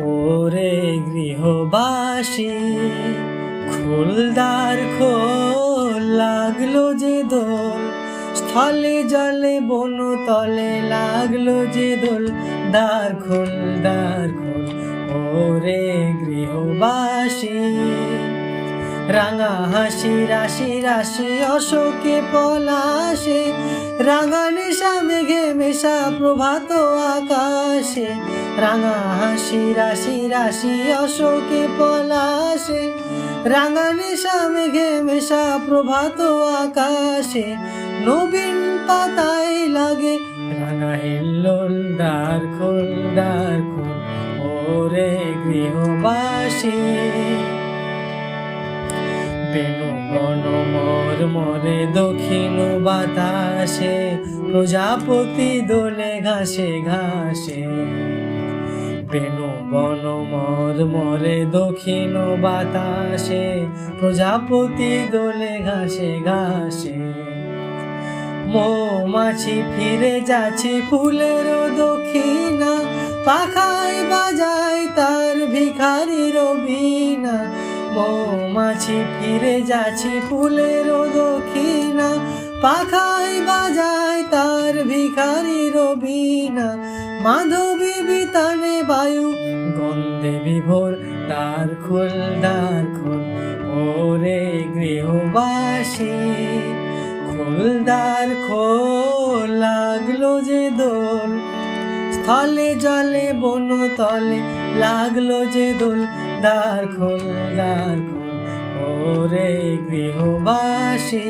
ওরে গৃহবাসী খোলদার খোল, লাগলো যে দোল, স্থলে জলে বনতলে লাগলো যে দোল। দ্বার খোল, দ্বার খোল, ওরে গৃহবাসী। রাঙা হাসি রাশি রাশি অশোকে পলাশে, রাঙা নেশা মেঘে মেশা প্রভাত আকাশে। রাঙা হাসি রাশি রাশি অশোকে পলাশে, রাঙা নেশা মেঘে মেশা প্রভাত আকাশে। নবীন পাতায় লাগে রাঙা হিল্লোল। দ্বার খোল, দ্বার খোল, ওরে গৃহবাসী। বেনু বন মোর মরে দক্ষিণ বাতাসে, প্রজাপতি দোলে ঘাসে ঘাসে। বেনু বন মোর মরে দক্ষিণ বাতাসে, প্রজাপতি দোলে ঘাসে ঘাসে। মৌমাছি ফিরে যাচ্ছে ফুলের দক্ষিণা, পাখায় বাজায় তার ভিখারির বীণা। মৌমাছি ফিরে যাচ্ছে ফুলের দক্ষিণা, পাখায় বাজায় তার ভিখারির বীণা। মাধবী বিতানে বায়ু গন্ধে বিভোর। দ্বার খোল, দ্বার খোল, ওরে গৃহবাসী। খোল দ্বার খোল, লাগলো যে দোল, স্থলে জলে বনতলে লাগলো যে দোল। দ্বার খোল, দ্বার খোল, ওরে গৃহবাসী।